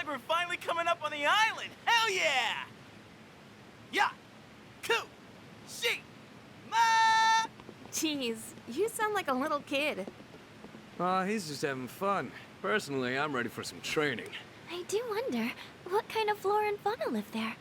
we're finally coming up on the island! Hell yeah! Ya-Ku-Shi-Ma! Jeez, you sound like a little kid. He's just having fun. Personally, I'm ready for some training. I do wonder, what kind of flora and fauna live there?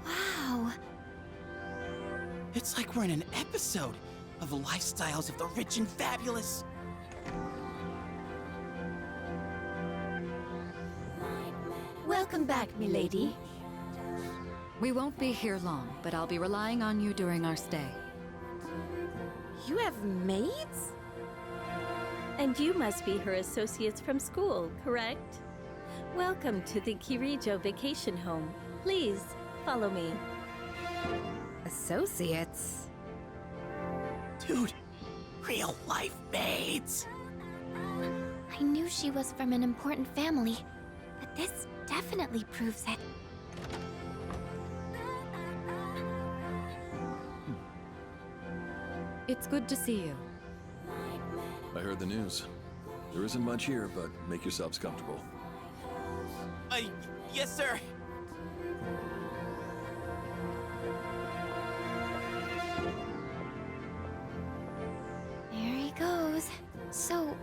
Wow. It's like we're in an episode of the lifestyles of the rich and fabulous. Welcome back, milady. We won't be here long, but I'll be relying on you during our stay. You have maids? And you must be her associates from school, correct? Welcome to the Kirijo vacation home. Please, follow me. Associates? Dude, real life maids. I knew she was from an important family, but this definitely proves it. It's good to see you. I heard the news. There isn't much here, but make yourselves comfortable. Yes, sir. There he goes. So,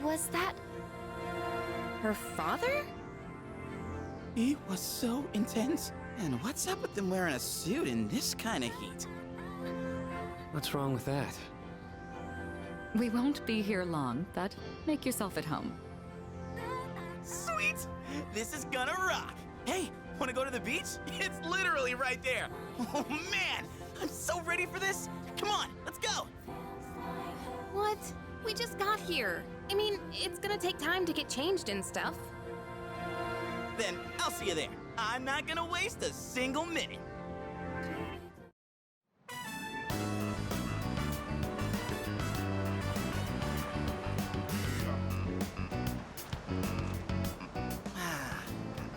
was that... Her father? He was so intense. And what's up with them wearing a suit in this kind of heat? What's wrong with that? We won't be here long, but make yourself at home. Sweet! This is gonna rock! Hey, wanna go to the beach? It's literally right there! Oh man! I'm so ready for this! Come on, let's go! What? We just got here. I mean, it's gonna take time to get changed and stuff. Then I'll see you there. I'm not gonna waste a single minute.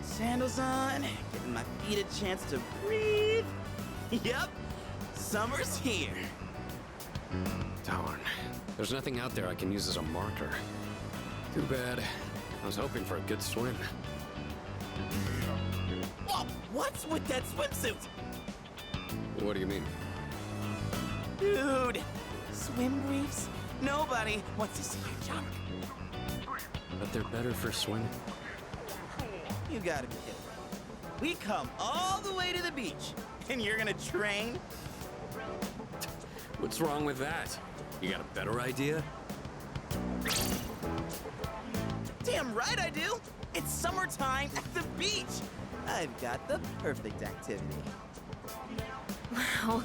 Sandals on, giving my feet a chance to breathe. Yep, summer's here. Darn. There's nothing out there I can use as a marker. Too bad. I was hoping for a good swim. Whoa, what's with that swimsuit? What do you mean? Dude, swim briefs? Nobody wants to see your junk. But they're better for swimming. You gotta be kidding. We come all the way to the beach, and you're gonna train? What's wrong with that? You got a better idea? Damn right I do! It's summertime at the beach! I've got the perfect activity. Wow,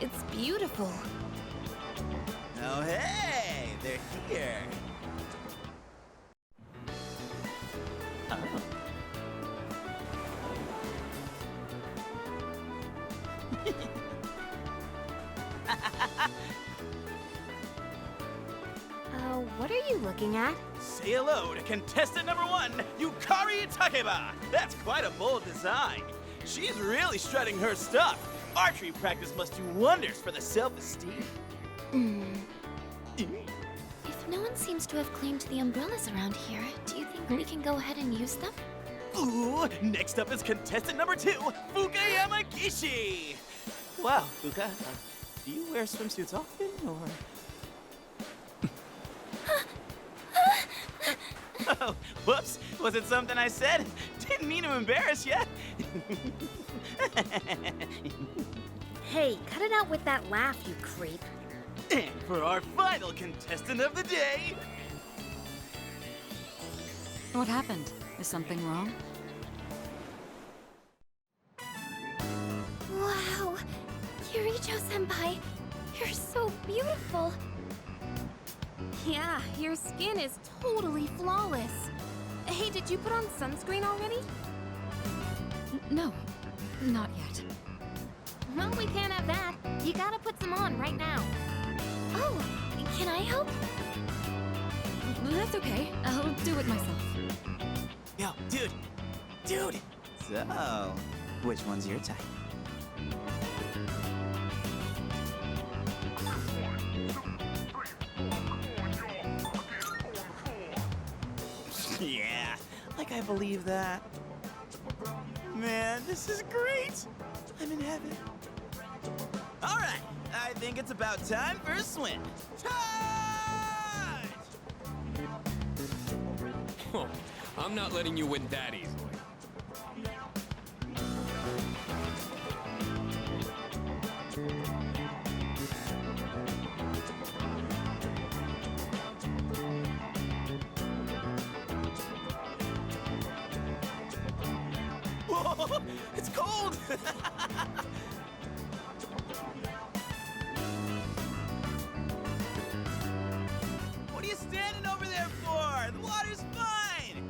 it's beautiful. Oh hey, they're here. Oh. What are you looking at? Say hello to contestant number 1, Yukari Takeba. That's quite a bold design. She's really strutting her stuff. Archery practice must do wonders for the self-esteem. If no one seems to have claimed the umbrellas around here, do you think we can go ahead and use them? Ooh, next up is contestant number 2, Fukayama Kishi. Wow, Fuka, do you wear swimsuits often, or...? Oh, whoops. Was it something I said? Didn't mean to embarrass you. Hey, cut it out with that laugh, you creep. And for our final contestant of the day... What happened? Is something wrong? Wow! Kirijo-senpai, you're so beautiful. Yeah, your skin is totally flawless. Hey, did you put on sunscreen already? No, not yet. Well, we can't have that. You gotta put some on right now. Oh, Can I help? That's okay. I'll do it myself. Yo, dude! Dude! So, which one's your type? Yeah, like I believe that. Man, this is great! I'm in heaven. All right, I think it's about time for a swim. Charge! Oh, I'm not letting you win that easily. Whoa, it's cold! What are you standing over there for? The water's fine!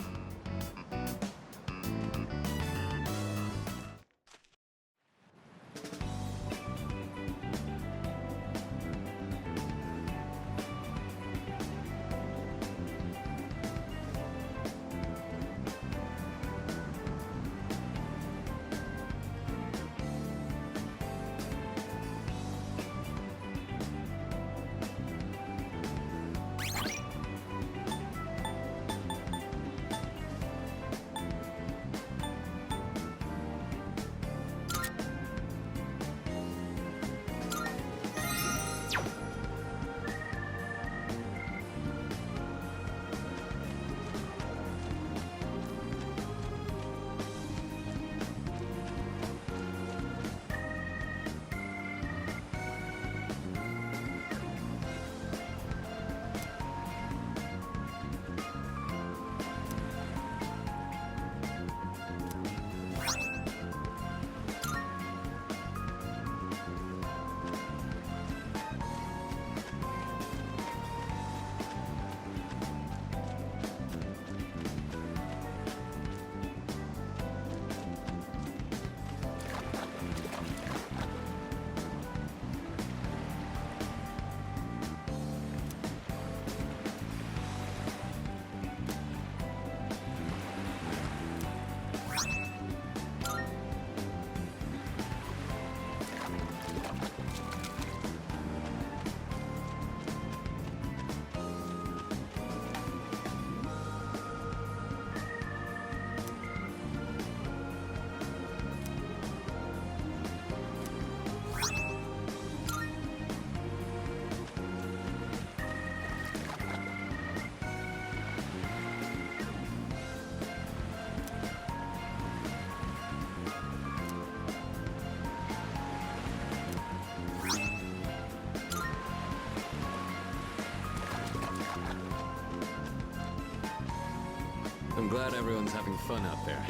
I'm glad everyone's having fun out there.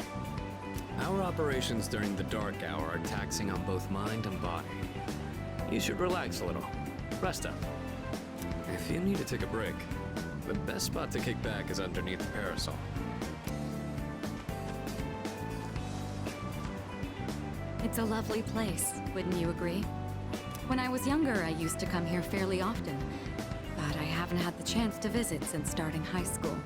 Our operations during the dark hour are taxing on both mind and body. You should relax a little. Rest up. If you need to take a break, the best spot to kick back is underneath the parasol. It's a lovely place, wouldn't you agree? When I was younger, I used to come here fairly often, but I haven't had the chance to visit since starting high school.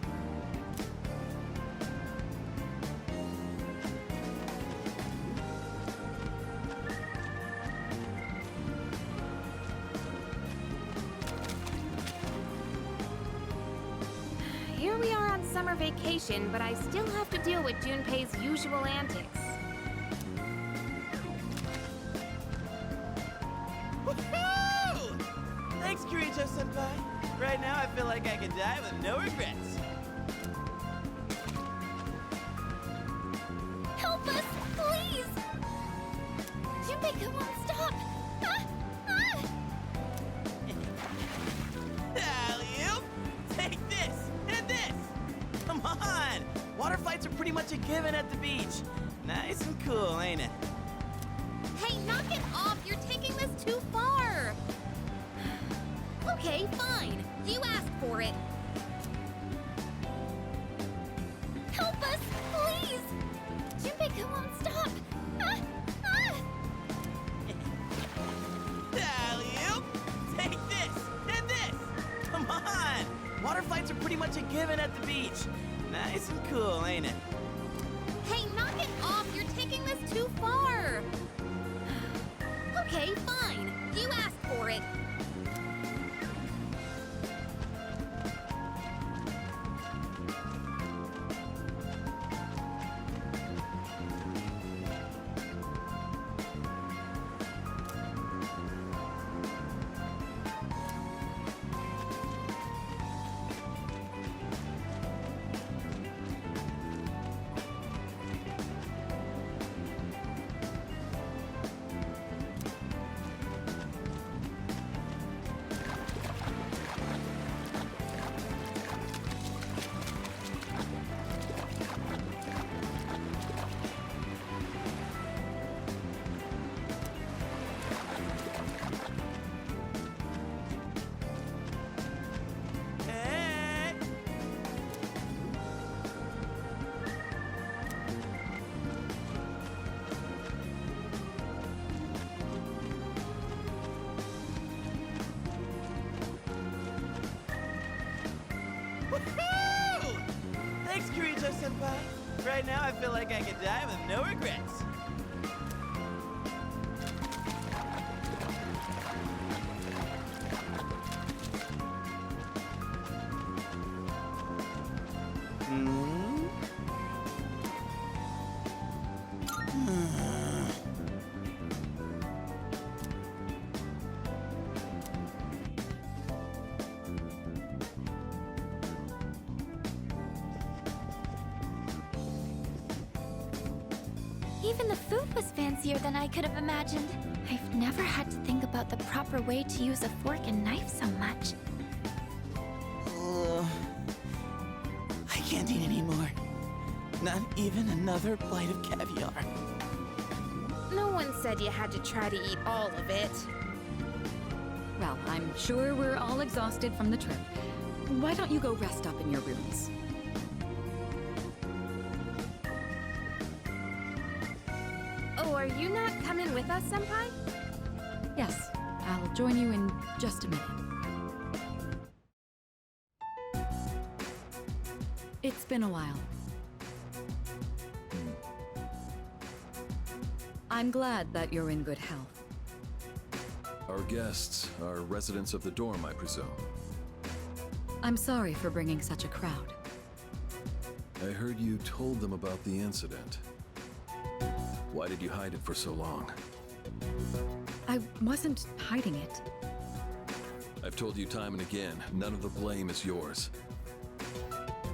Here we are on summer vacation, but I still have to deal with Junpei's usual antics. Woohoo! Thanks, Kirijo-senpai. Right now, I feel like I can die with no regrets. Help us, please! Junpei, come on, stop! Ah! Ah! Alley-oop! Take this and this! Come on! Water fights are pretty much a given at the beach. Nice and cool, ain't it? Hey, knock it off! You're taking this too far! Okay, fine. You asked for it. Help us, please! Junpei, come on, stop! Ah! Ah! Alley-oop! Take this and this! Forgiven at the beach. Nice and cool, ain't it? Hey, knock it off! You're taking this too far! Okay, fine. You asked for it. Woohoo! Thanks, Kirijo-senpai. Right now, I feel like I could die with no regrets. Even the food was fancier than I could have imagined. I've never had to think about the proper way to use a fork and knife so much. I can't eat anymore. Not even another bite of caviar. No one said you had to try to eat all of it. Well, I'm sure we're all exhausted from the trip. Why don't you go rest up in your rooms? Oh, are you not coming with us, Senpai? Yes, I'll join you in just a minute. It's been a while. I'm glad that you're in good health. Our guests are residents of the dorm, I presume. I'm sorry for bringing such a crowd. I heard you told them about the incident. Why did you hide it for so long? I wasn't hiding it. I've told you time and again, none of the blame is yours.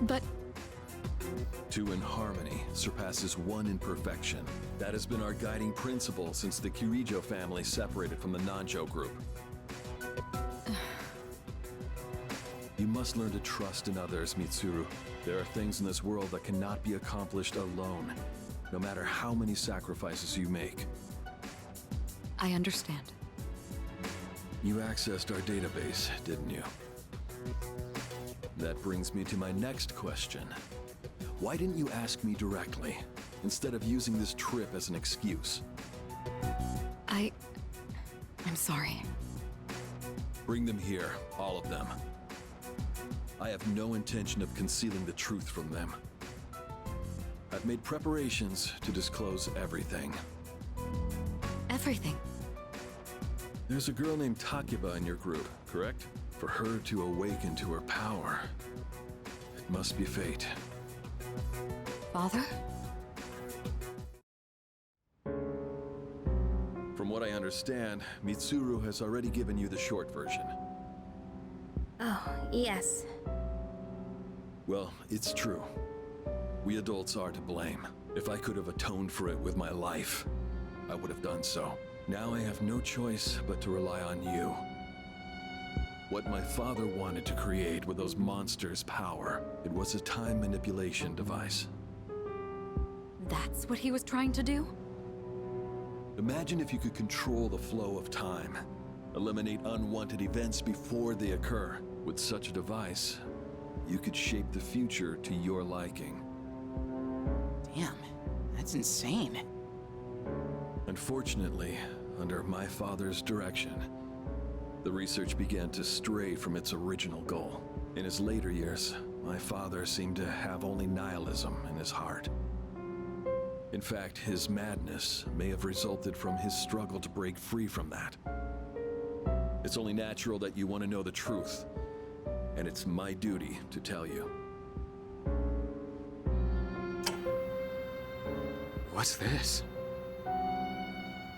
But Two in harmony surpasses one in perfection. That has been our guiding principle since the Kirijo family separated from the Nanjo group. You must learn to trust in others, Mitsuru. There are things in this world that cannot be accomplished alone, no matter how many sacrifices you make. I understand. You accessed our database, didn't you? That brings me to my next question. Why didn't you ask me directly, instead of using this trip as an excuse? I'm sorry. Bring them here, all of them. I have no intention of concealing the truth from them. I've made preparations to disclose everything. Everything. There's a girl named Takeba in your group, correct? For her to awaken to her power, it must be fate. Father? From what I understand, Mitsuru has already given you the short version. Oh, yes. Well, it's true. We adults are to blame. If I could have atoned for it with my life, I would have done so. Now I have no choice but to rely on you. What my father wanted to create with those monsters' power, it was a time manipulation device. That's what he was trying to do? Imagine if you could control the flow of time, eliminate unwanted events before they occur. With such a device, you could shape the future to your liking. Damn, that's insane. Unfortunately, under my father's direction, the research began to stray from its original goal. In his later years, my father seemed to have only nihilism in his heart. In fact, his madness may have resulted from his struggle to break free from that. It's only natural that you want to know the truth, and it's my duty to tell you. What's this?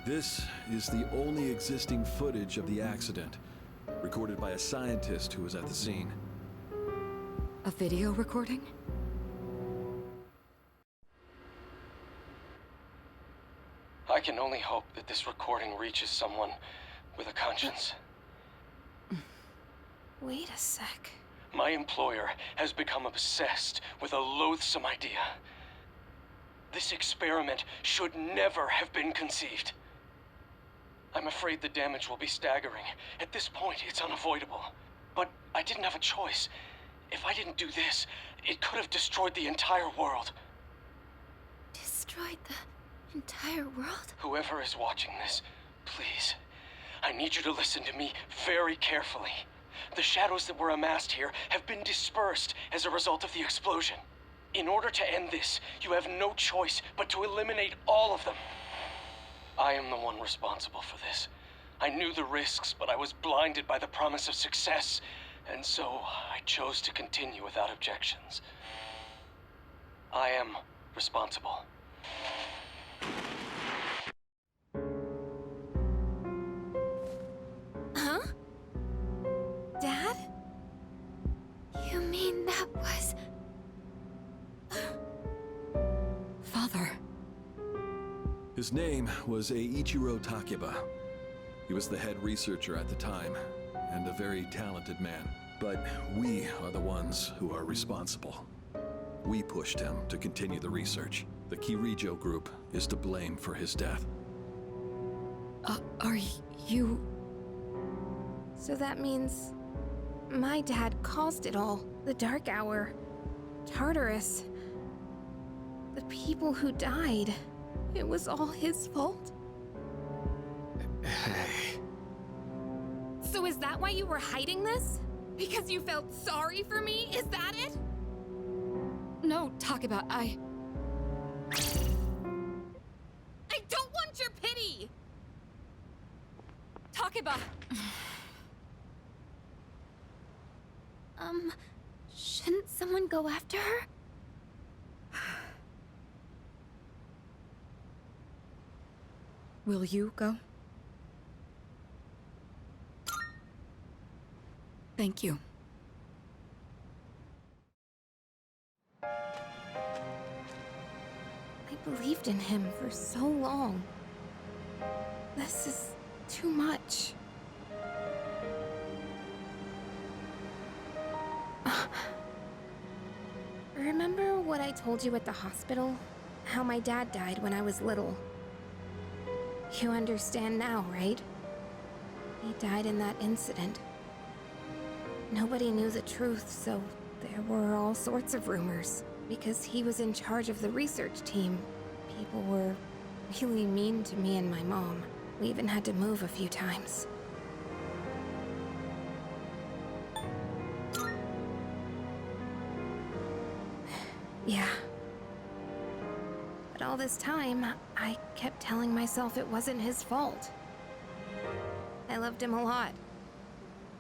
This is the only existing footage of the accident, recorded by a scientist who was at the scene. A video recording? I can only hope that this recording reaches someone with a conscience. Wait a sec. My employer has become obsessed with a loathsome idea. This experiment should never have been conceived. I'm afraid the damage will be staggering. At this point, it's unavoidable. But I didn't have a choice. If I didn't do this, it could have destroyed the entire world. Destroyed the entire world? Whoever is watching this, please, I need you to listen to me very carefully. The shadows that were amassed here have been dispersed as a result of the explosion. In order to end this, you have no choice but to eliminate all of them. I am the one responsible for this. I knew the risks, but I was blinded by the promise of success, and so I chose to continue without objections. I am responsible. Huh? Dad? You mean that was... Father. His name was Eiichiro Takeba. He was the head researcher at the time, and a very talented man. But we are the ones who are responsible. We pushed him to continue the research. The Kirijo group is to blame for his death. Are you... So that means my dad caused it all. The Dark Hour, Tartarus, the people who died. It was all his fault. Hey. So is that why you were hiding this? Because you felt sorry for me? Is that it? No, Takeba, I don't want your pity! Takeba! Shouldn't someone go after her? Will you go? Thank you. I believed in him for so long. This is too much. Remember what I told you at the hospital? How my dad died when I was little. You understand now, right? He died in that incident. Nobody knew the truth, so there were all sorts of rumors. Because he was in charge of the research team, people were really mean to me and my mom. We even had to move a few times. Yeah. But all this time, I kept telling myself it wasn't his fault. I loved him a lot,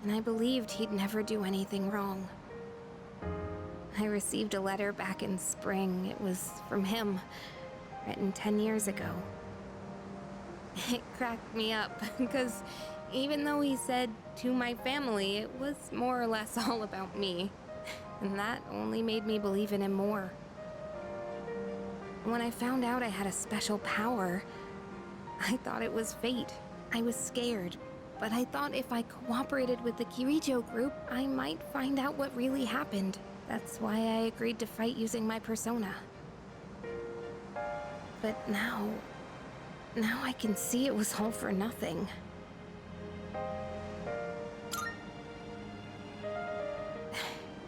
and I believed he'd never do anything wrong. I received a letter back in spring. It was from him, written 10 years ago. It cracked me up, because even though he said to my family, it was more or less all about me. And that only made me believe in him more. When I found out I had a special power, I thought it was fate. I was scared, but I thought if I cooperated with the Kirijo group, I might find out what really happened. That's why I agreed to fight using my persona. But now I can see it was all for nothing.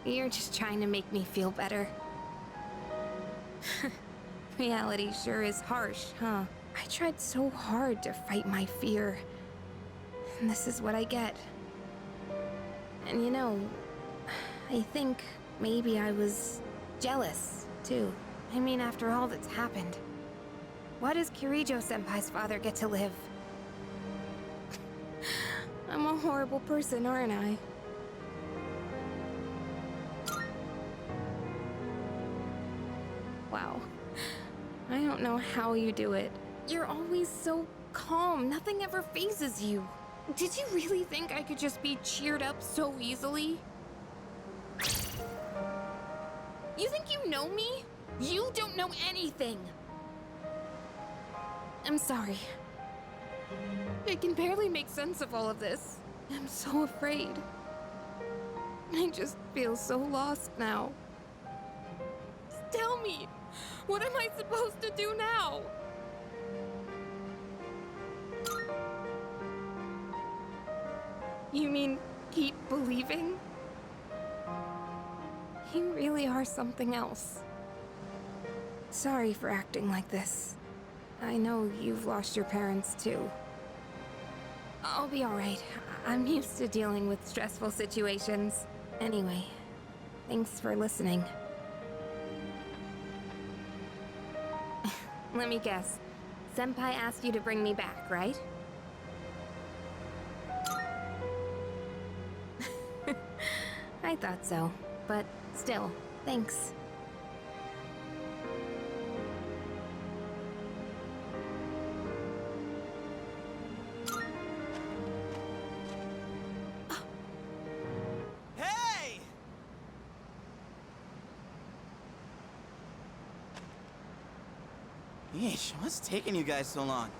You're just trying to make me feel better. Reality sure is harsh, huh? I tried so hard to fight my fear. And this is what I get. And you know, I think maybe I was jealous, too. I mean, after all that's happened. Why does Kirijo-senpai's father get to live? I'm a horrible person, aren't I? Wow. I don't know how you do it. You're always so calm. Nothing ever phases you. Did you really think I could just be cheered up so easily? You think you know me? You don't know anything. I'm sorry. I can barely make sense of all of this. I'm so afraid. I just feel so lost now. Just tell me, what am I supposed to do now? You mean keep believing? You really are something else. Sorry for acting like this. I know you've lost your parents too. I'll be alright. I'm used to dealing with stressful situations. Anyway, thanks for listening. Let me guess. Senpai asked you to bring me back, right? I thought so, but still, thanks. Hey! Yeesh, what's taking you guys so long?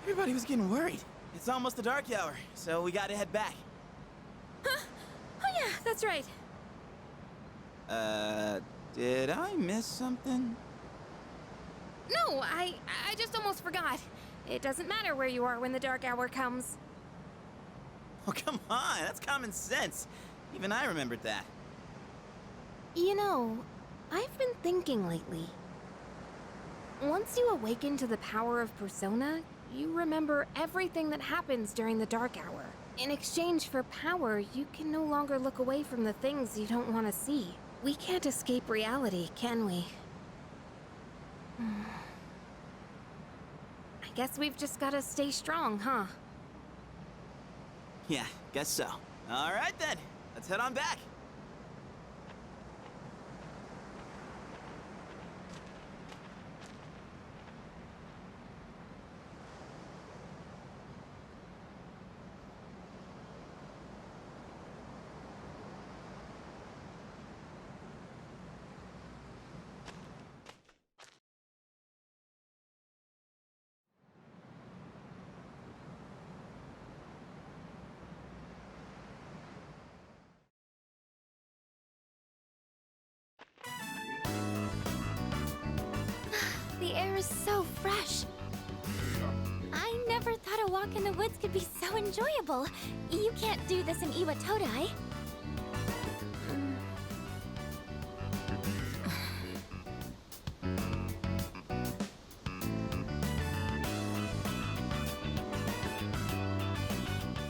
Everybody was getting worried. It's almost the dark hour, so we gotta head back. Huh? Oh yeah, that's right. Did I miss something? No, I just almost forgot. It doesn't matter where you are when the dark hour comes. Oh, come on, that's common sense. Even I remembered that. You know, I've been thinking lately. Once you awaken to the power of Persona, you remember everything that happens during the dark hour. In exchange for power, you can no longer look away from the things you don't want to see. We can't escape reality, can we? I guess we've just gotta stay strong, huh? Yeah, guess so. All right then, let's head on back. The air is so fresh. I never thought a walk in the woods could be so enjoyable. You can't do this in Iwatodai.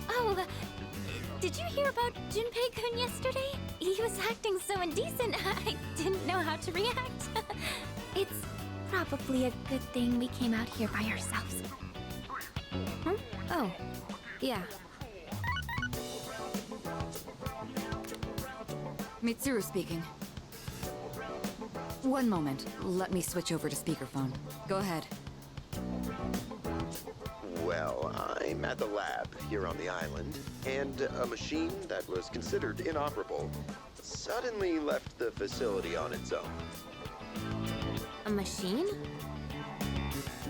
Oh, did you hear about Junpei-kun yesterday? He was acting so indecent, I didn't know how to react. It's probably a good thing we came out here by ourselves. Huh? Oh, yeah. Mitsuru speaking. One moment. Let me switch over to speakerphone. Go ahead. Well, I'm at the lab here on the island, and a machine that was considered inoperable suddenly left the facility on its own. A machine?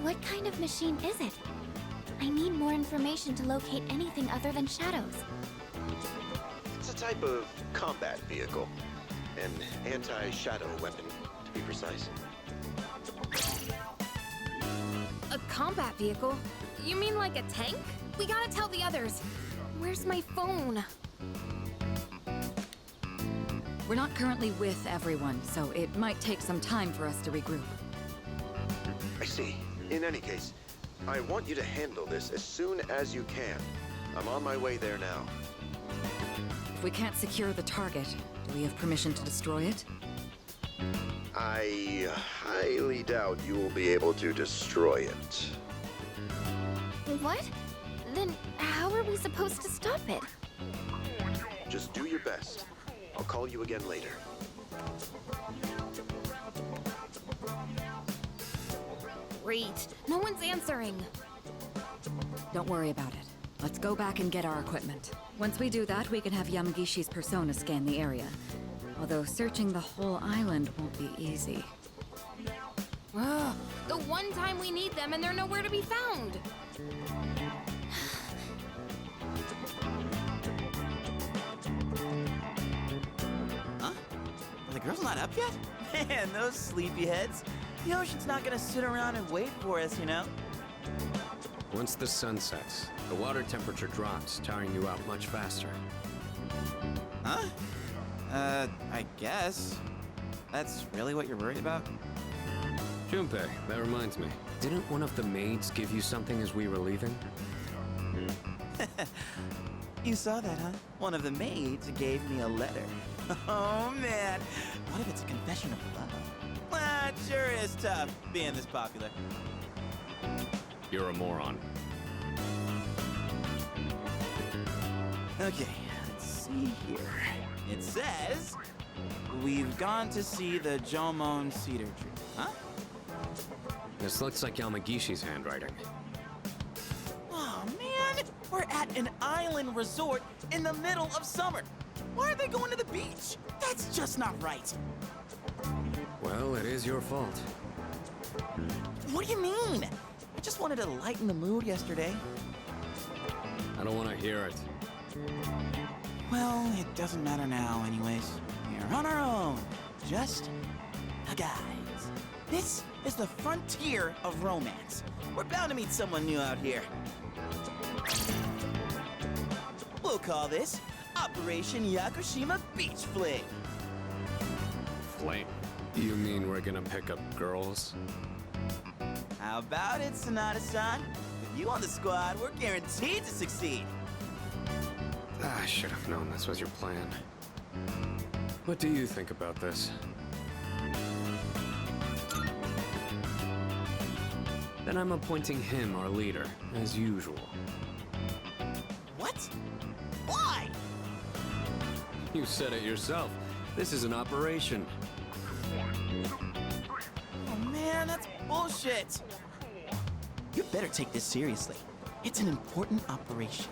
What kind of machine is it? I need more information to locate anything other than shadows. It's a type of combat vehicle. An anti-shadow weapon, to be precise. A combat vehicle? You mean like a tank? We gotta tell the others. Where's my phone? We're not currently with everyone, so it might take some time for us to regroup. I see. In any case, I want you to handle this as soon as you can. I'm on my way there now. If we can't secure the target, do we have permission to destroy it? I highly doubt you will be able to destroy it. What? Then how are we supposed to stop it? Just do your best. I'll call you again later. Great. No one's answering. Don't worry about it. Let's go back and get our equipment. Once we do that, we can have Yamagishi's persona scan the area. Although searching the whole island won't be easy. Ugh, the one time we need them and they're nowhere to be found. Huh? Are the girls not up yet? Man, those sleepyheads. The ocean's not gonna sit around and wait for us, you know? Once the sun sets, the water temperature drops, tiring you out much faster. Huh? I guess. That's really what you're worried about? Junpei, that reminds me. Didn't one of the maids give you something as we were leaving? You saw that, huh? One of the maids gave me a letter. Oh, man. What if it's a confession of love? Well, it sure is tough being this popular. You're a moron. Okay, let's see here. It says, we've gone to see the Jomon cedar tree. Huh? This looks like Yamagishi's handwriting. Oh, man! We're at an island resort in the middle of summer. Why are they going to the beach? That's just not right. Well, it is your fault. What do you mean? I just wanted to lighten the mood yesterday. I don't want to hear it. Well, it doesn't matter now anyways. We're on our own. Just a guys. This is the frontier of romance. We're bound to meet someone new out here. We'll call this Operation Yakushima Beach Fling. Fling? You mean we're gonna pick up girls? How about it, Sonata-san? With you on the squad, we're guaranteed to succeed. I should have known this was your plan. What do you think about this? Then I'm appointing him our leader, as usual. What? Why? You said it yourself. This is an operation. Oh man, that's bullshit. You better take this seriously. It's an important operation.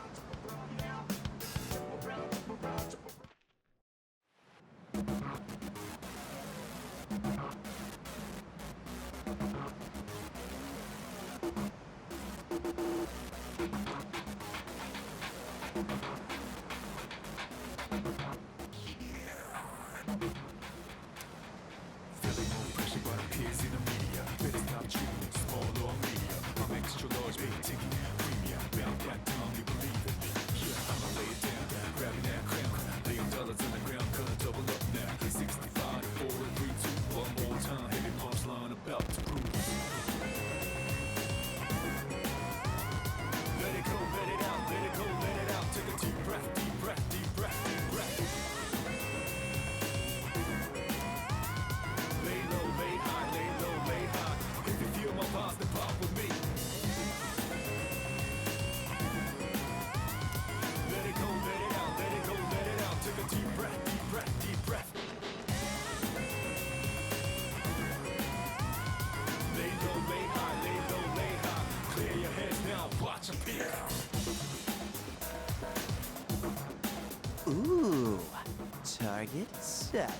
Ooh, target sighted.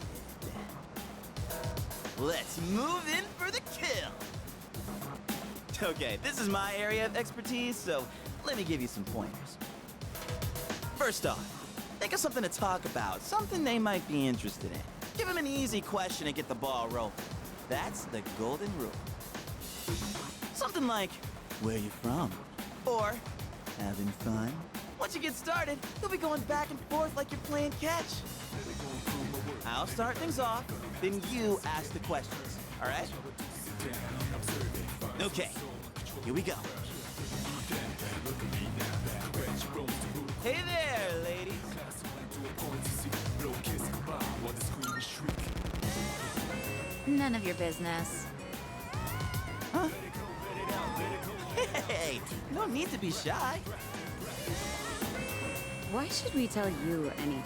Let's move in for the kill. Okay, this is my area of expertise, so let me give you some pointers. First off, think of something to talk about, something they might be interested in. Give them an easy question and get the ball rolling. That's the golden rule. Something like, where you from? Or, having fun? Once you get started, you'll be going back and forth like you're playing catch. I'll start things off, then you ask the questions, all right? Okay, here we go. Hey there, ladies. None of your business. Huh? Hey, no need to be shy. Why should we tell you anything?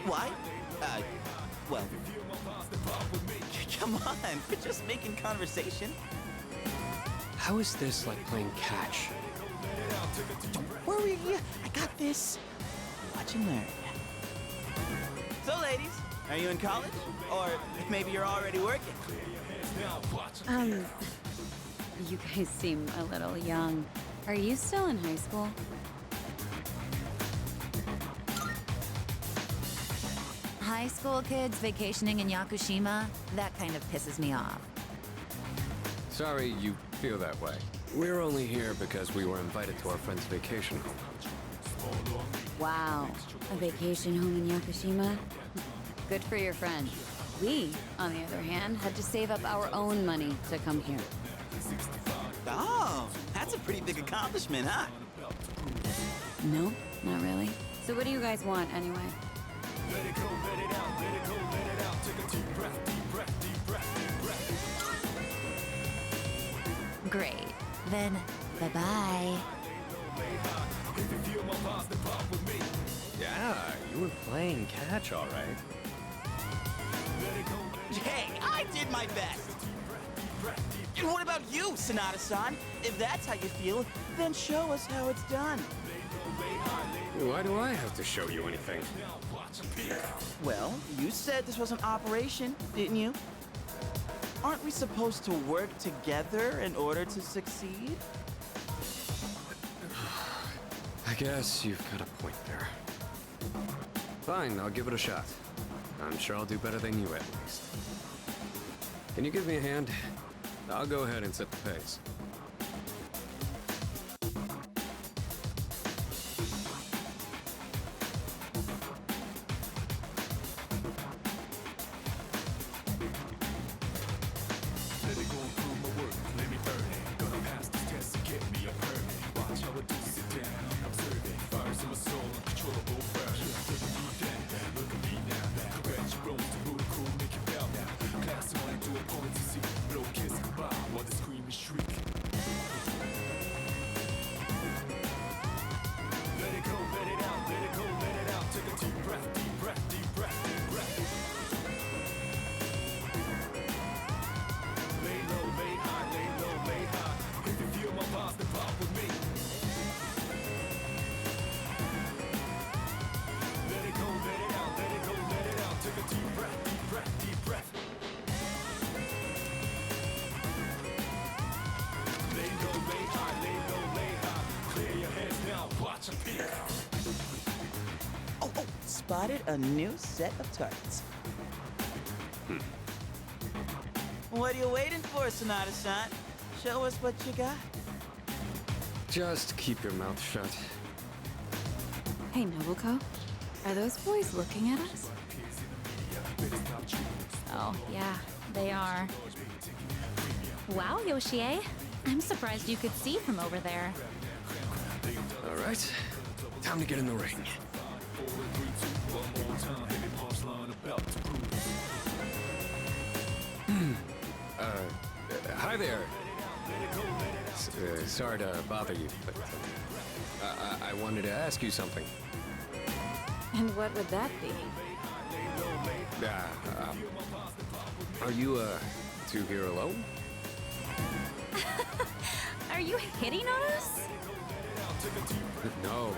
Why? Well... Come on, we're just making conversation. How is this like playing catch? Don't worry, I got this. Watch and learn. So, ladies, are you in college? Or maybe you're already working? You guys seem a little young. Are you still in high school? High school kids vacationing in Yakushima? That kind of pisses me off. Sorry you feel that way. We're only here because we were invited to our friend's vacation home. Wow, a vacation home in Yakushima? Good for your friend. We, on the other hand, had to save up our own money to come here. Oh, that's a pretty big accomplishment, huh? No, not really. So what do you guys want, anyway? Great. Then, bye-bye. Yeah, you were playing catch, all right. Hey, I did my best! And what about you, Sonata-san? If that's how you feel, then show us how it's done. Why do I have to show you anything? Well, you said this was an operation, didn't you? Aren't we supposed to work together in order to succeed? I guess you've got a point there. Fine, I'll give it a shot. I'm sure I'll do better than you at least. Can you give me a hand? I'll go ahead and set the pace. Oh, spotted a new set of targets. What are you waiting for, Sonata-san? Show us what you got. Just keep your mouth shut. Hey, Nobuko, are those boys looking at us? Oh, yeah, they are. Wow, Yoshie. I'm surprised you could see from over there. All right, time to get in the ring. Hi there. Sorry to bother you, but I wanted to ask you something. And what would that be? Are you two here alone? Are you hitting on us? No,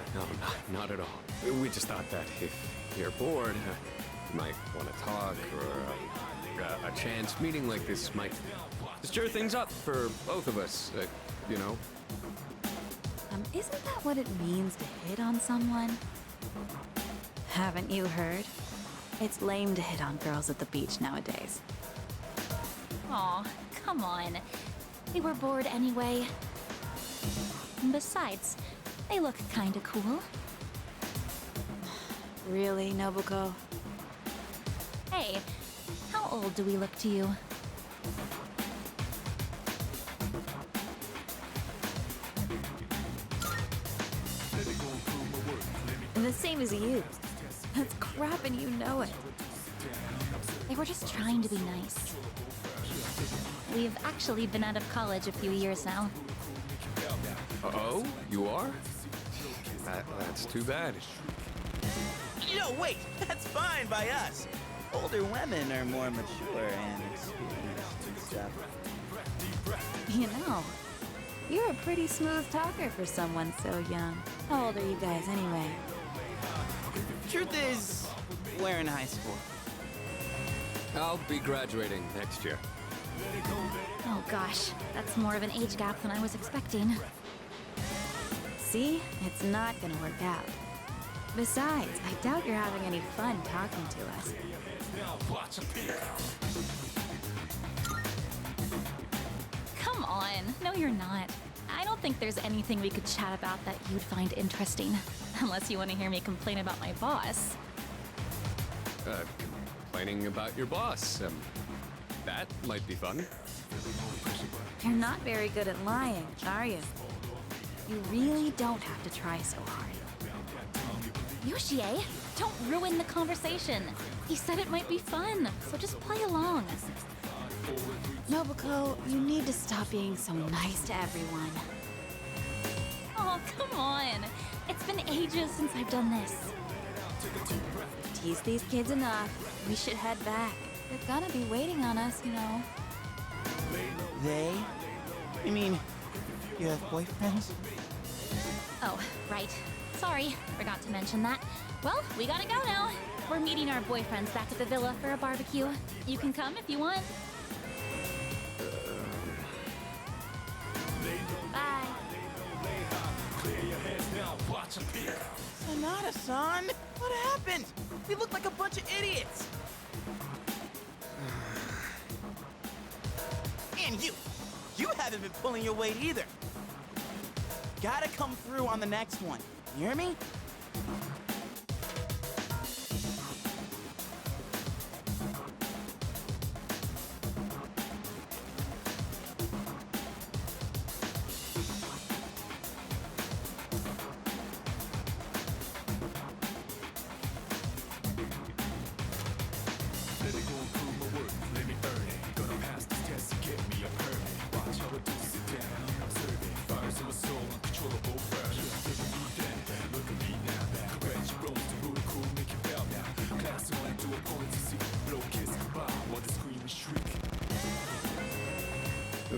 not at all. We just thought that if you're bored, you might want to talk, or a chance meeting like this might stir things up for both of us, you know? Isn't that what it means to hit on someone? Haven't you heard? It's lame to hit on girls at the beach nowadays. Aw, come on. They were bored anyway. Besides, they look kinda cool. Really, Nobuko? Hey, how old do we look to you? The same as you. That's crap and you know it. They were just trying to be nice. We've actually been out of college a few years now. Oh, you are? That's too bad. No, wait, that's fine by us. Older women are more mature and experienced and stuff. You know, you're a pretty smooth talker for someone so young. How old are you guys anyway? Truth is, we're in high school. I'll be graduating next year. Oh gosh, that's more of an age gap than I was expecting. See? It's not gonna work out. Besides, I doubt you're having any fun talking to us. Come on, no you're not. I don't think there's anything we could chat about that you'd find interesting. Unless you want to hear me complain about my boss. Complaining about your boss. That might be fun. You're not very good at lying, are you? You really don't have to try so hard. Yoshie, don't ruin the conversation. He said it might be fun, so just play along. Nobuko, you need to stop being so nice to everyone. Oh, come on. It's been ages since I've done this. Tease these kids enough. We should head back. They're gonna be waiting on us, you know. They? You mean, you have boyfriends? Oh, right. Sorry, forgot to mention that. Well, we gotta go now. We're meeting our boyfriends back at the villa for a barbecue. You can come if you want. Bye. Sonata-san, what happened? We look like a bunch of idiots. And you haven't been pulling your weight either. Gotta come through on the next one. You hear me?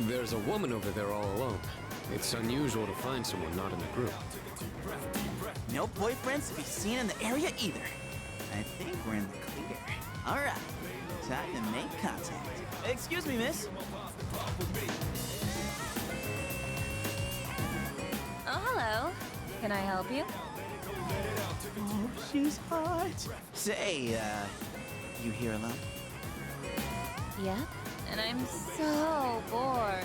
There's a woman over there all alone. It's unusual to find someone not in the group. No boyfriends to be seen in the area either. I think we're in the clear. All right, time to make contact. Excuse me, miss. Oh, hello. Can I help you? Oh, she's hot. Say, you here alone? Yep. And I'm so bored.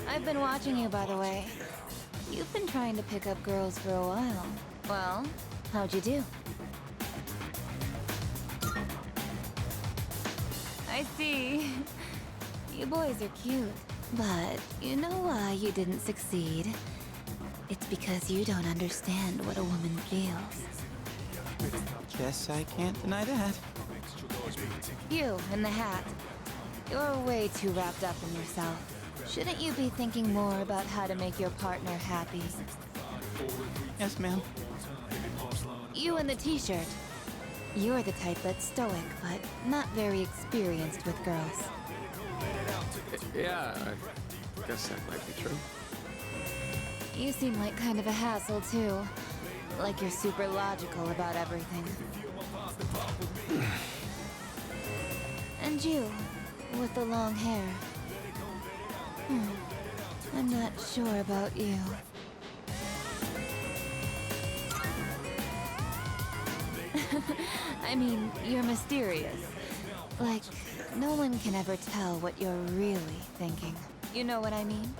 I've been watching you, by the way. You've been trying to pick up girls for a while. Well, how'd you do? I see. You boys are cute. But you know why you didn't succeed? It's because you don't understand what a woman feels. Guess I can't deny that. You in the hat. You're way too wrapped up in yourself. Shouldn't you be thinking more about how to make your partner happy? Yes, ma'am. You in the t-shirt. You're the type that's stoic, but not very experienced with girls. Yeah, I guess that might be true. You seem like kind of a hassle, too. Like you're super logical about everything. And you, with the long hair. I'm not sure about you. I mean, you're mysterious. Like, no one can ever tell what you're really thinking. You know what I mean?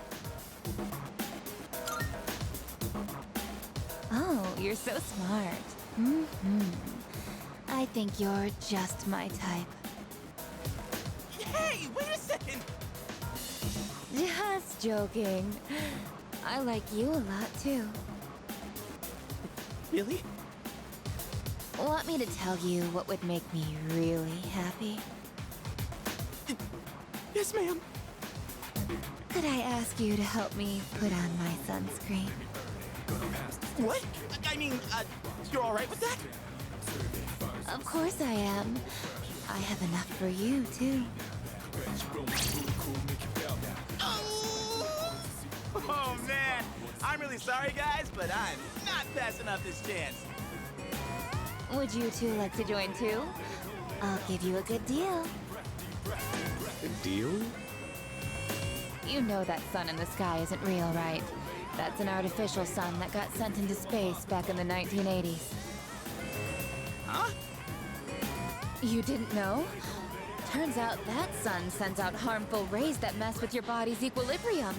Oh, you're so smart. I think you're just my type. Hey, wait a second! Just joking. I like you a lot, too. Really? Want me to tell you what would make me really happy? Yes, ma'am. Could I ask you to help me put on my sunscreen? What? I mean, you're all right with that? Of course I am. I have enough for you, too. Oh, man. I'm really sorry, guys, but I'm not passing up this chance. Would you two like to join, too? I'll give you a good deal. A deal? You know that sun in the sky isn't real, right? That's an artificial sun that got sent into space back in the 1980s. Huh? You didn't know? Turns out that sun sends out harmful rays that mess with your body's equilibrium.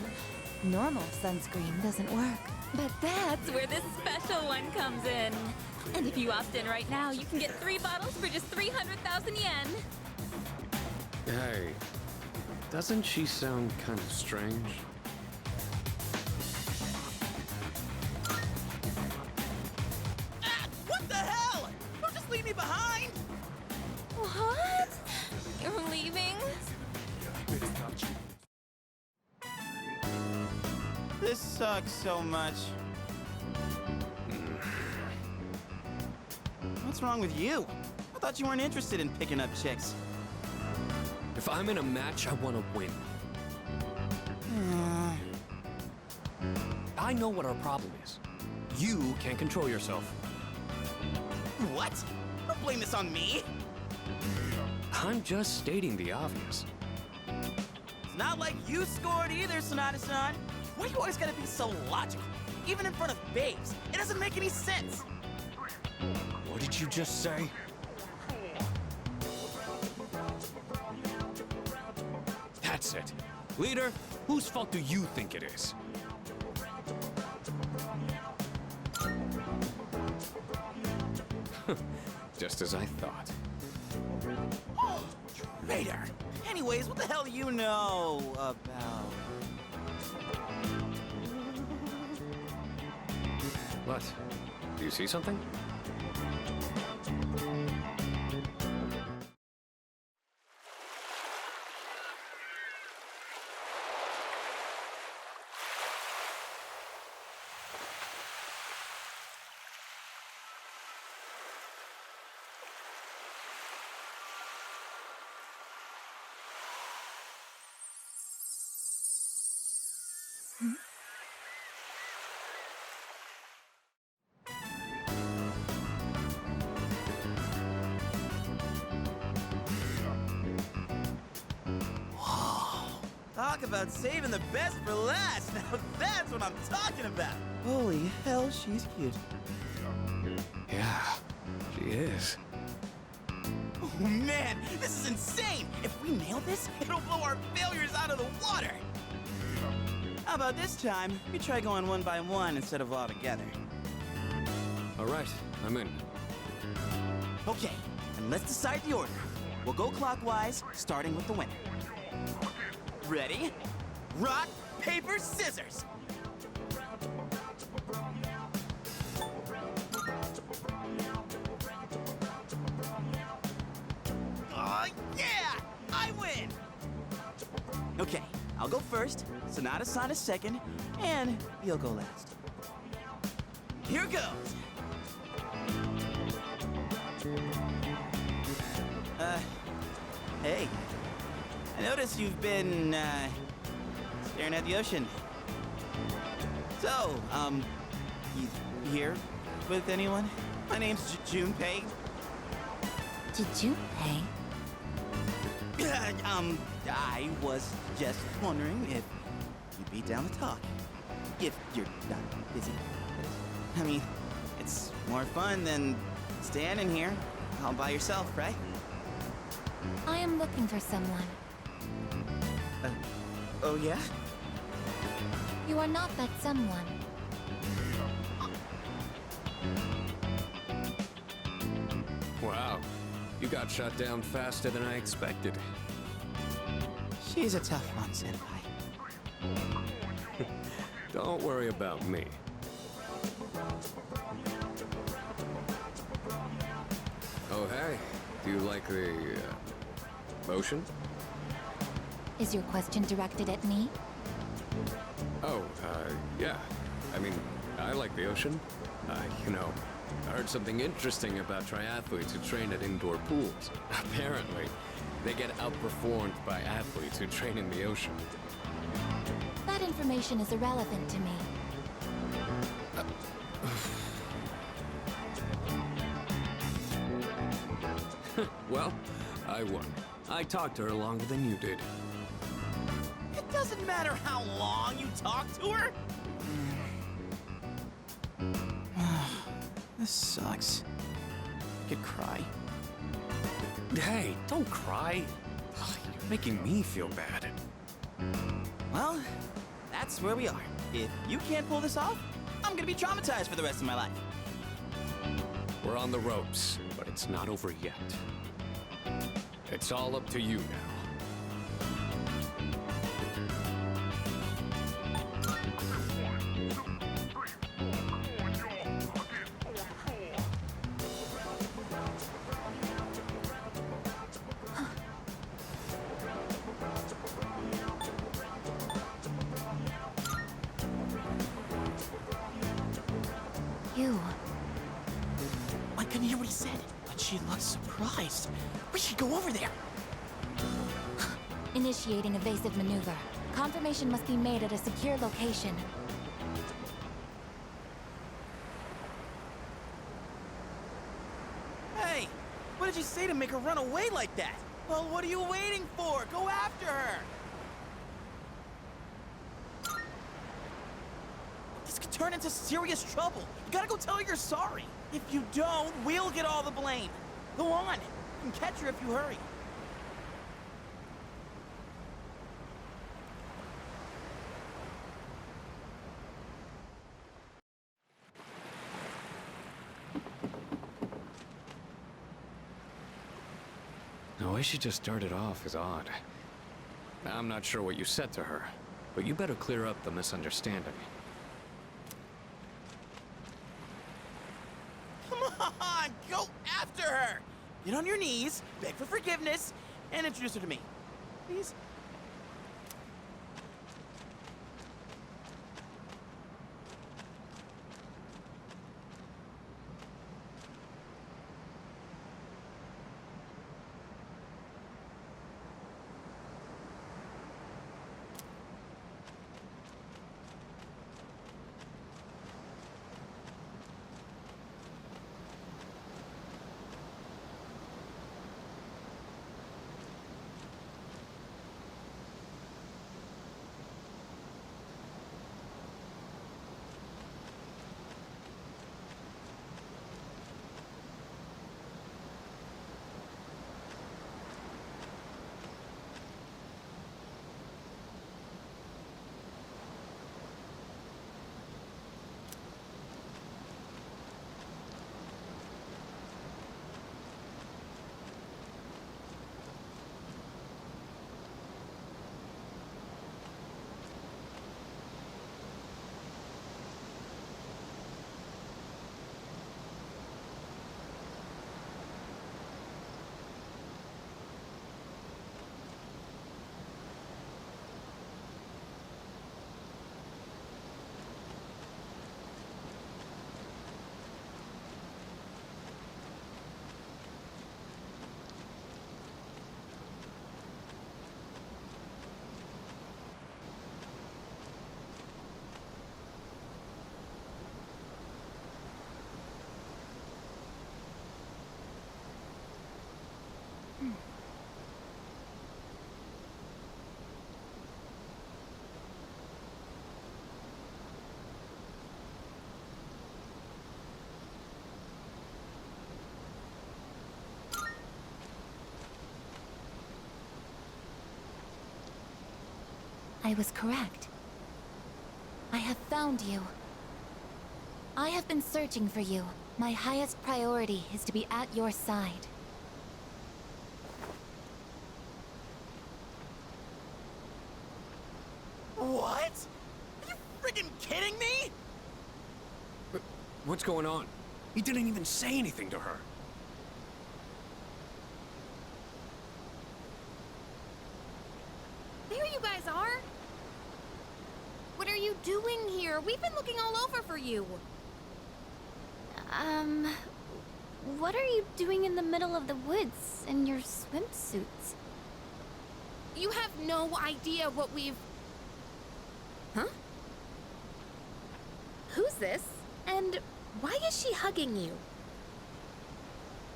Normal sunscreen doesn't work. But that's where this special one comes in. And if you opt in right now, you can get 3 bottles for just 300,000 yen. Hey, doesn't she sound kind of strange? Ah, what the hell? Don't just leave me behind! What? You're leaving? This sucks so much. What's wrong with you? I thought you weren't interested in picking up chicks. If I'm in a match, I want to win. I know what our problem is. You can't control yourself. What? Don't blame this on me. I'm just stating the obvious. It's not like you scored either, Sonata-san. Why you always gotta be so logical? Even in front of babes. It doesn't make any sense. What did you just say? That's it. Leader, whose fault do you think it is? Just as I thought. Raider. Anyways, what the hell do you know about... What? Do you see something? Talk about saving the best for last. Now that's what I'm talking about. Holy hell, she's cute. Yeah, she is. Oh man, this is insane. If we nail this, it'll blow our failures out of the water. How about this time, we try going one by one instead of all together? All right, I'm in. Okay, and let's decide the order. We'll go clockwise, starting with the winner. Ready? Rock, paper, scissors! Oh, yeah! I win! Okay, I'll go first, Sonata-san is second, and you'll go last. Here goes! Hey. I noticed you've been, staring at the ocean. So, you here with anyone? My name's Junpei. Junpei? I was just wondering if you'd be down to talk. If you're not busy. I mean, it's more fun than standing here all by yourself, right? I am looking for someone. Oh yeah? You are not that someone. Wow, you got shut down faster than I expected. She's a tough one, Senpai. Don't worry about me. Oh, hey. Do you like the, motion? Is your question directed at me? Oh, yeah. I mean, I like the ocean. You know, I heard something interesting about triathletes who train at indoor pools. Apparently, they get outperformed by athletes who train in the ocean. That information is irrelevant to me. Well, I won. I talked to her longer than you did. It doesn't matter how long you talk to her. This sucks. I could cry. Hey, don't cry. Ugh, you're making me feel bad. Well, that's where we are. If you can't pull this off, I'm gonna be traumatized for the rest of my life. We're on the ropes, but it's not over yet. It's all up to you now. You. I couldn't hear what he said, but she looked surprised. We should go over there. Initiating evasive maneuver. Confirmation must be made at a secure location. Hey, what did you say to make her run away like that? Well, what are you waiting for? Go after her! This could turn into serious trouble. You gotta go tell her you're sorry. If you don't, we'll get all the blame. Go on. You can catch her if you hurry. The way she just started off is odd. I'm not sure what you said to her, but you better clear up the misunderstanding. Come on, go after her! Get on your knees, beg for forgiveness, and introduce her to me. Please? I was correct. I have found you. I have been searching for you. My highest priority is to be at your side. What? Are you friggin' kidding me? What's going on? He didn't even say anything to her. you doing here? We've been looking all over for you. What are you doing in the middle of the woods in your swimsuits? You have no idea what we've... Huh? Who's this? And why is she hugging you?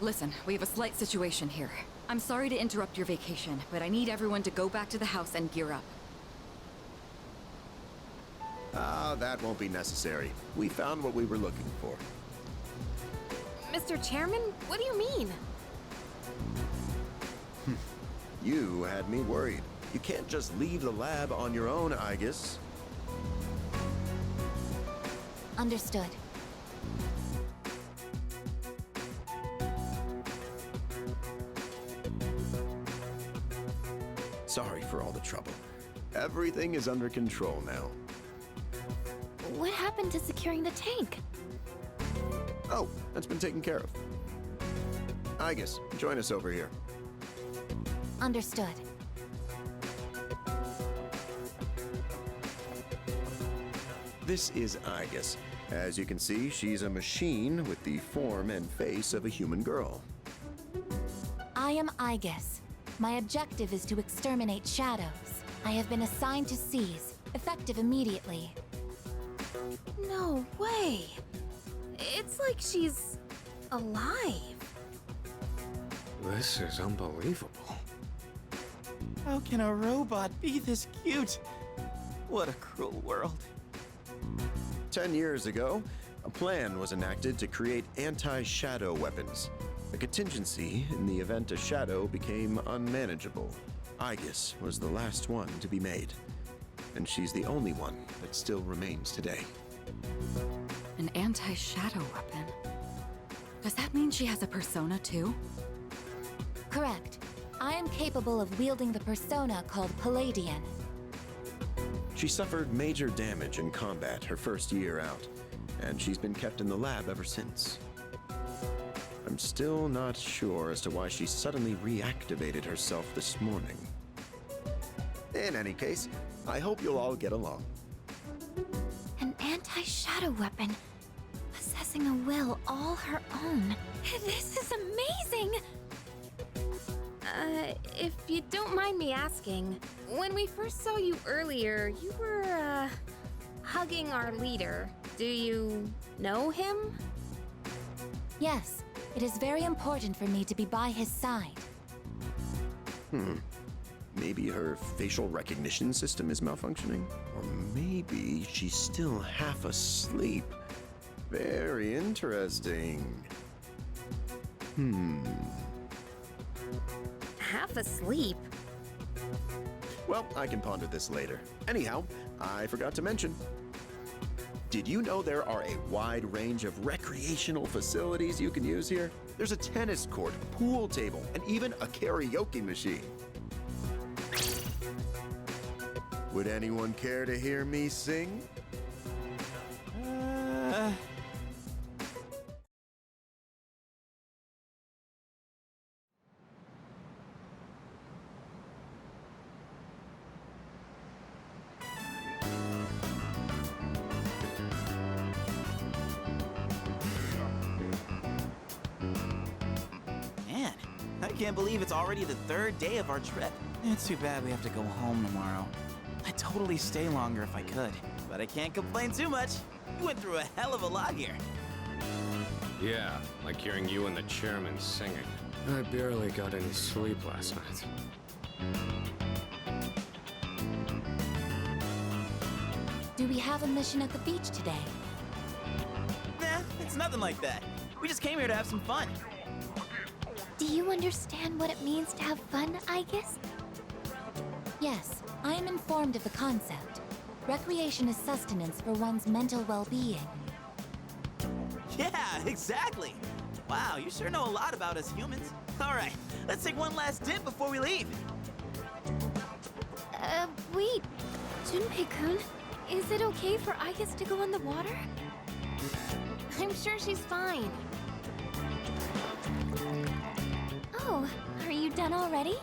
Listen, we have a slight situation here. I'm sorry to interrupt your vacation, but I need everyone to go back to the house and gear up. That won't be necessary. We found what we were looking for. Mr. Chairman, what do you mean? You had me worried. You can't just leave the lab on your own, Aigis. Understood. Sorry for all the trouble. Everything is under control now. What happened to securing the tank? Oh, that's been taken care of. Aigis, join us over here. Understood. This is Aigis. As you can see, she's a machine with the form and face of a human girl. I am Aigis. My objective is to exterminate shadows. I have been assigned to seize, effective immediately. No way. It's like she's alive. This is unbelievable. How can a robot be this cute? What a cruel world. 10 years ago, a plan was enacted to create anti-shadow weapons. A contingency in the event a shadow became unmanageable. Aigis was the last one to be made. And she's the only one that still remains today. An anti-shadow weapon? Does that mean she has a persona too? Correct. I am capable of wielding the persona called Palladian. She suffered major damage in combat her first year out, and she's been kept in the lab ever since. I'm still not sure as to why she suddenly reactivated herself this morning. In any case, I hope you'll all get along. An anti-shadow weapon. Possessing a will all her own. This is amazing! If you don't mind me asking, when we first saw you earlier, you were, hugging our leader. Do you know him? Yes, it is very important for me to be by his side. Maybe her facial recognition system is malfunctioning? Or maybe she's still half asleep. Very interesting. Half asleep? Well, I can ponder this later. Anyhow, I forgot to mention. Did you know there are a wide range of recreational facilities you can use here? There's a tennis court, a pool table, and even a karaoke machine. Would anyone care to hear me sing? Man, I can't believe it's already the third day of our trip. It's too bad we have to go home tomorrow. I'd totally stay longer if I could, but I can't complain too much. You went through a hell of a lot here. Yeah, like hearing you and the chairman singing. I barely got any sleep last night. Do we have a mission at the beach today? Nah, it's nothing like that. We just came here to have some fun. Do you understand what it means to have fun, Aigis? Yes, I am informed of the concept. Recreation is sustenance for one's mental well-being. Yeah, exactly. Wow, you sure know a lot about us humans. All right, let's take one last dip before we leave. Wait. Junpei-kun, is it okay for Aigis to go in the water? I'm sure she's fine. Oh, are you done already?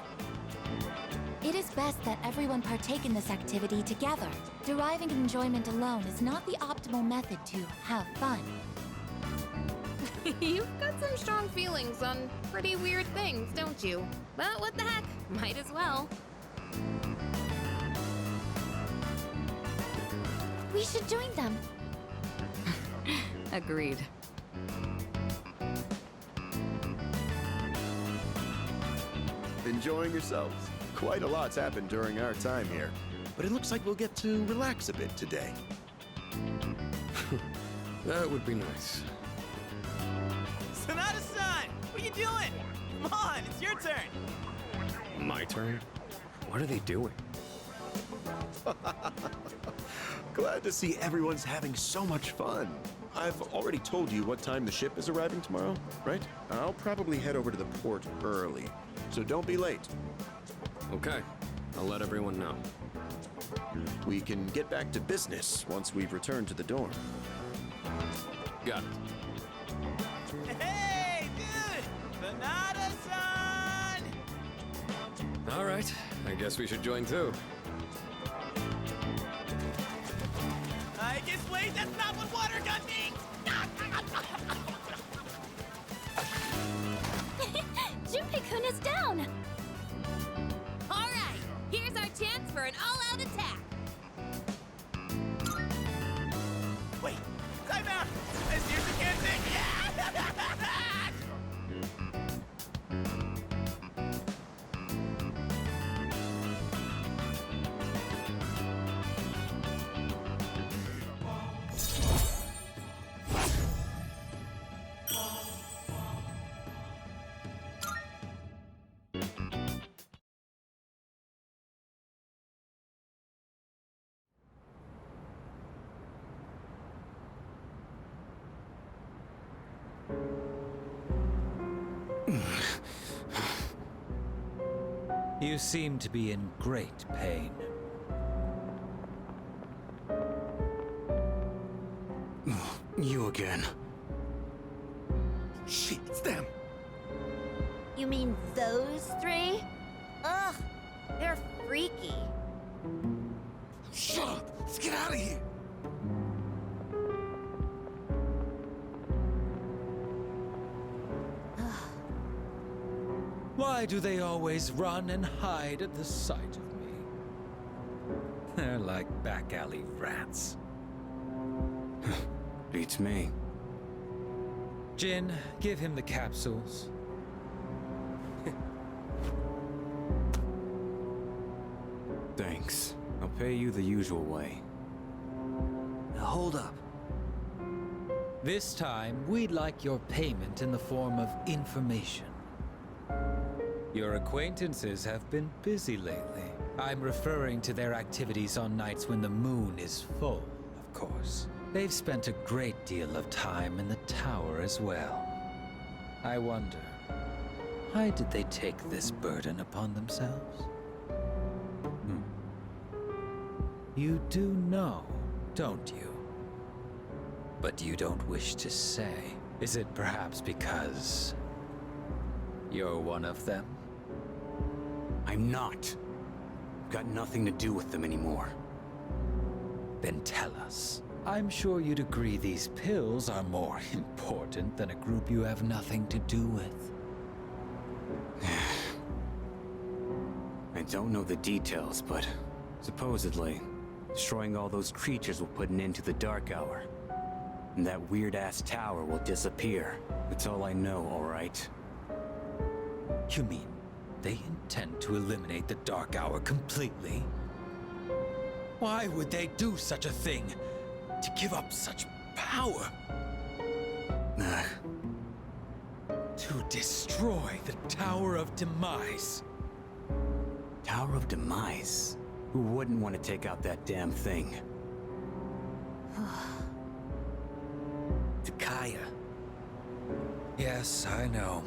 It is best that everyone partake in this activity together. Deriving enjoyment alone is not the optimal method to have fun. You've got some strong feelings on pretty weird things, don't you? But what the heck, might as well. We should join them. Agreed. Enjoying yourselves? Quite a lot's happened during our time here, but it looks like we'll get to relax a bit today. That would be nice. Sonata-san! What are you doing? Come on, it's your turn! My turn? What are they doing? Glad to see everyone's having so much fun. I've already told you what time the ship is arriving tomorrow, right? I'll probably head over to the port early, so don't be late. Okay, I'll let everyone know. We can get back to business once we've returned to the dorm. Got it. Hey, dude! Sonata-san! All right, I guess we should join too. Aigis, wait, that's not what water gun means! Junpei-kun is down! Alright, here's our chance for an all-out attack. Wait, time out! I seriously can't think! You seem to be in great pain. You again. Shit, it's them! You mean those three? Ugh, they're freaky. Shut up! Let's get out of here! Why do they always run and hide at the sight of me? They're like back alley rats. Beats me. Jin, give him the capsules. Thanks. I'll pay you the usual way. Now hold up. This time, we'd like your payment in the form of information. Your acquaintances have been busy lately. I'm referring to their activities on nights when the moon is full, of course. They've spent a great deal of time in the tower as well. I wonder, why did they take this burden upon themselves? You do know, don't you? But you don't wish to say. Is it perhaps because you're one of them? I'm not. I've got nothing to do with them anymore. Then tell us. I'm sure you'd agree these pills are more important than a group you have nothing to do with. I don't know the details, but supposedly, destroying all those creatures will put an end to the Dark Hour. And that weird-ass tower will disappear. That's all I know, all right? You mean they intend to eliminate the Dark Hour completely? Why would they do such a thing? To give up such power? To destroy the Tower of Demise. Tower of Demise? Who wouldn't want to take out that damn thing? Takaya. Yes, I know.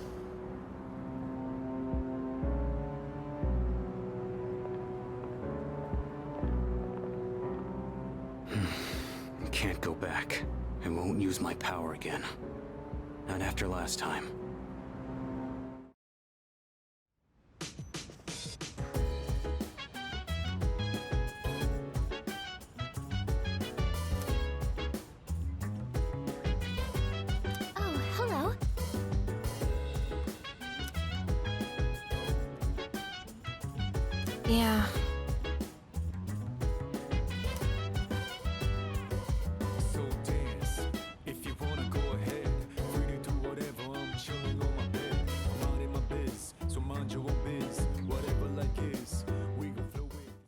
I can't go back. I won't use my power again. Not after last time. Yeah,